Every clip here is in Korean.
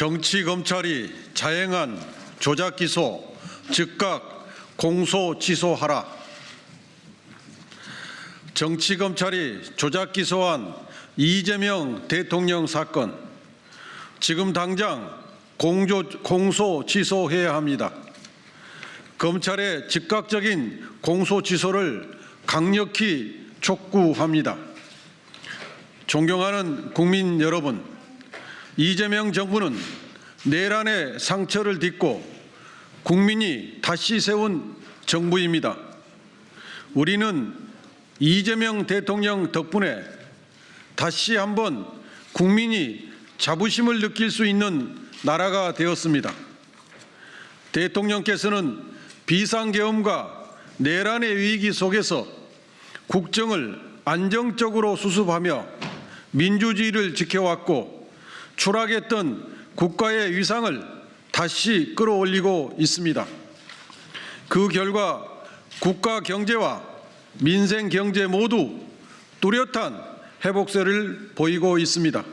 정치검찰이 자행한 조작기소 즉각 공소취소하라. 정치검찰이 조작기소한 이재명 대통령 사건, 지금 당장 공소취소해야 합니다. 검찰의 즉각적인 공소취소를 강력히 촉구합니다. 존경하는 국민 여러분, 이재명 정부는 내란의 상처를 딛고 국민이 다시 세운 정부입니다. 우리는 이재명 대통령 덕분에 다시 한번 국민이 자부심을 느낄 수 있는 나라가 되었습니다. 대통령께서는 비상계엄과 내란의 위기 속에서 국정을 안정적으로 수습하며 민주주의를 지켜왔고 추락했던 국가의 위상을 다시 끌어올리고 있습니다. 그 결과 국가 경제와 민생 경제 모두 뚜렷한 회복세를 보이고 있습니다.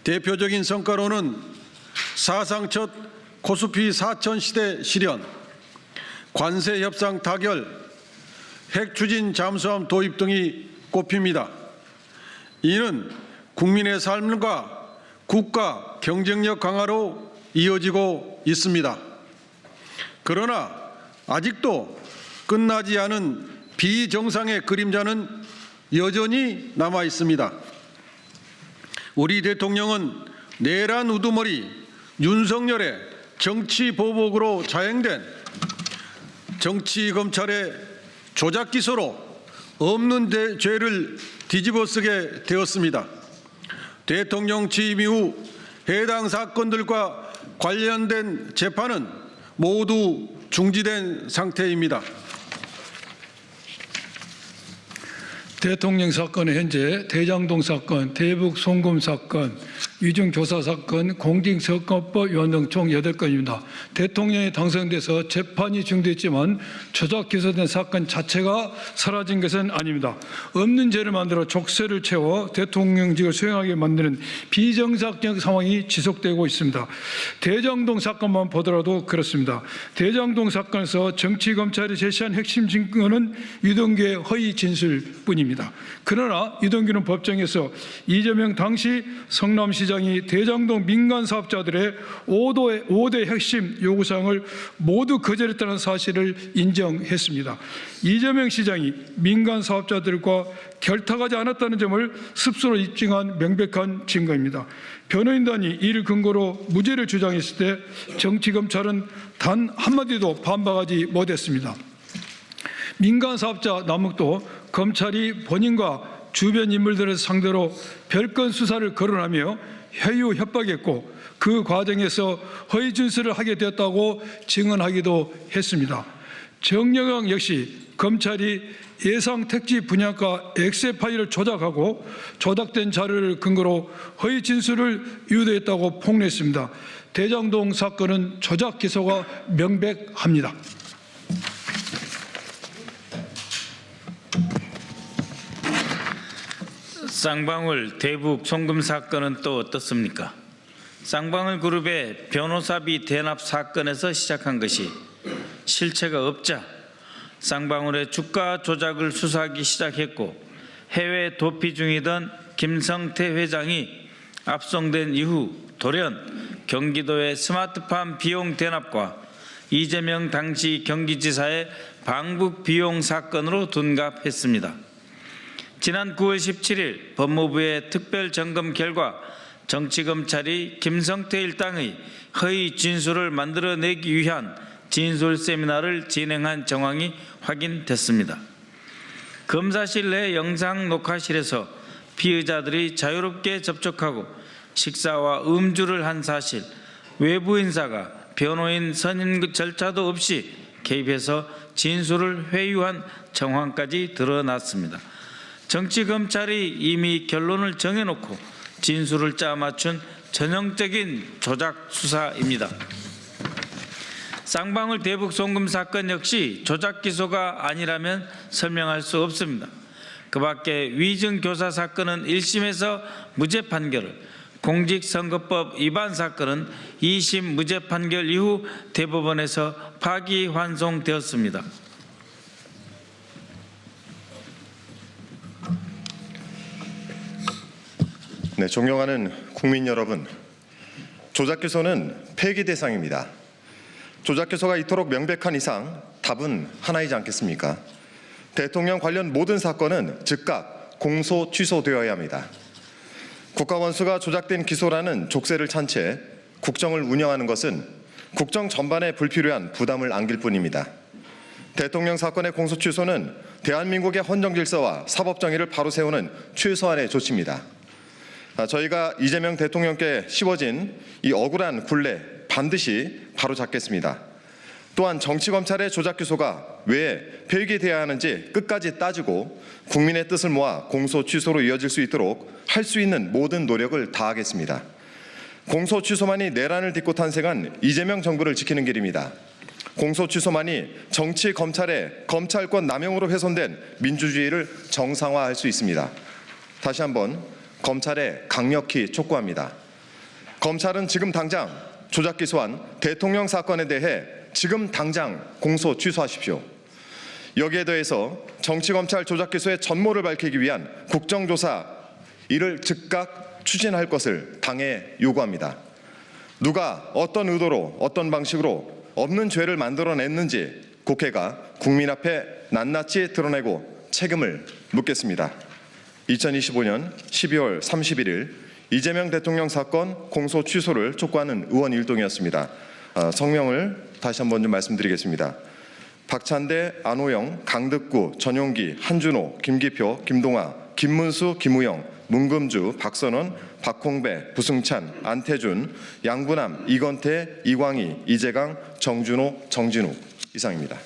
대표적인 성과로는 사상 첫 코스피 4천 시대 실현, 관세 협상 타결, 핵 추진 잠수함 도입 등이 꼽힙니다. 이는 국민의 삶과 국가 경쟁력 강화로 이어지고 있습니다. 그러나 아직도 끝나지 않은 비정상의 그림자는 여전히 남아 있습니다. 우리 대통령은 내란 우두머리 윤석열의 정치 보복으로 자행된 정치검찰의 조작기소로 없는 죄를 뒤집어쓰게 되었습니다. 대통령 취임 이후 해당 사건들과 관련된 재판은 모두 중지된 상태입니다. 대통령 사건은 현재 대장동 사건, 대북 송금 사건, 위중교사 사건, 공직선거법 위반 등 총 8건입니다. 대통령이 당선돼서 재판이 중됐지만 조작 기소된 사건 자체가 사라진 것은 아닙니다. 없는 죄를 만들어 족쇄를 채워 대통령직을 수행하게 만드는 비정상적 상황이 지속되고 있습니다. 대장동 사건만 보더라도 그렇습니다. 대장동 사건에서 정치검찰이 제시한 핵심 증거는 유동규의 허위 진술뿐입니다. 그러나 유동규는 법정에서 이재명 당시 성남시장이 대장동 민간 사업자들의 5대 핵심 요구사항을 모두 거절했다는 사실을 인정했습니다. 이재명 시장이 민간 사업자들과 결탁하지 않았다는 점을 스스로 입증한 명백한 증거입니다. 변호인단이 이를 근거로 무죄를 주장했을 때 정치검찰은 단 한마디도 반박하지 못했습니다. 민간 사업자 남욱도 검찰이 본인과 주변 인물들을 상대로 별건 수사를 거론하며 회유 협박했고 그 과정에서 허위 진술을 하게 되었다고 증언하기도 했습니다. 정영학 역시 검찰이 예상 택지 분양가 엑셀 파일을 조작하고 조작된 자료를 근거로 허위 진술을 유도했다고 폭로했습니다. 대장동 사건은 조작 기소가 명백합니다. 쌍방울 대북 송금 사건은 또 어떻습니까? 쌍방울 그룹의 변호사비 대납 사건에서 시작한 것이 실체가 없자 쌍방울의 주가 조작을 수사하기 시작했고 해외 도피 중이던 김성태 회장이 압송된 이후 돌연 경기도의 스마트팜 비용 대납과 이재명 당시 경기지사의 방북 비용 사건으로 둔갑했습니다. 지난 9월 17일 법무부의 특별점검 결과 정치검찰이 김성태 일당의 허위 진술을 만들어내기 위한 진술 세미나를 진행한 정황이 확인됐습니다. 검사실 내 영상 녹화실에서 피의자들이 자유롭게 접촉하고 식사와 음주를 한 사실, 외부 인사가 변호인 선임 절차도 없이 개입해서 진술을 회유한 정황까지 드러났습니다. 정치검찰이 이미 결론을 정해놓고 진술을 짜맞춘 전형적인 조작 수사입니다. 쌍방울 대북 송금 사건 역시 조작 기소가 아니라면 설명할 수 없습니다. 그 밖에 위증교사 사건은 1심에서 무죄 판결을, 공직선거법 위반 사건은 2심 무죄 판결 이후 대법원에서 파기환송되었습니다. 네, 존경하는 국민 여러분, 조작기소는 폐기 대상입니다. 조작기소가 이토록 명백한 이상 답은 하나이지 않겠습니까? 대통령 관련 모든 사건은 즉각 공소 취소되어야 합니다. 국가원수가 조작된 기소라는 족쇄를 찬 채 국정을 운영하는 것은 국정 전반에 불필요한 부담을 안길 뿐입니다. 대통령 사건의 공소 취소는 대한민국의 헌정 질서와 사법 정의를 바로 세우는 최소한의 조치입니다. 저희가 이재명 대통령께 씌워진 이 억울한 굴레 반드시 바로잡겠습니다. 또한 정치검찰의 조작기소가 왜 폐기돼야 하는지 끝까지 따지고 국민의 뜻을 모아 공소 취소로 이어질 수 있도록 할 수 있는 모든 노력을 다하겠습니다. 공소 취소만이 내란을 딛고 탄생한 이재명 정부를 지키는 길입니다. 공소 취소만이 정치 검찰의 검찰권 남용으로 훼손된 민주주의를 정상화할 수 있습니다. 다시 한번 검찰에 강력히 촉구합니다. 검찰은 지금 당장 조작 기소한 대통령 사건에 대해 지금 당장 공소 취소하십시오. 여기에 더해서 정치검찰 조작 기소의 전모를 밝히기 위한 국정조사 이를 즉각 추진할 것을 당에 요구합니다. 누가 어떤 의도로 어떤 방식으로 없는 죄를 만들어냈는지 국회가 국민 앞에 낱낱이 드러내고 책임을 묻겠습니다. 2025년 12월 31일 이재명 대통령 사건 공소 취소를 촉구하는 의원 일동이었습니다. 성명을 다시 한번 좀 말씀드리겠습니다. 박찬대, 안호영, 강득구, 전용기, 한준호, 김기표, 김동아, 김문수, 김우영, 문금주, 박선원, 박홍배, 부승찬, 안태준, 양부남, 이건태, 이광희, 이재강, 정준호, 정진욱 이상입니다.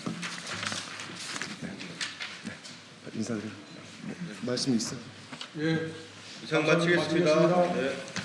인사드립니다. 말씀 있어요? 이상 마치겠습니다.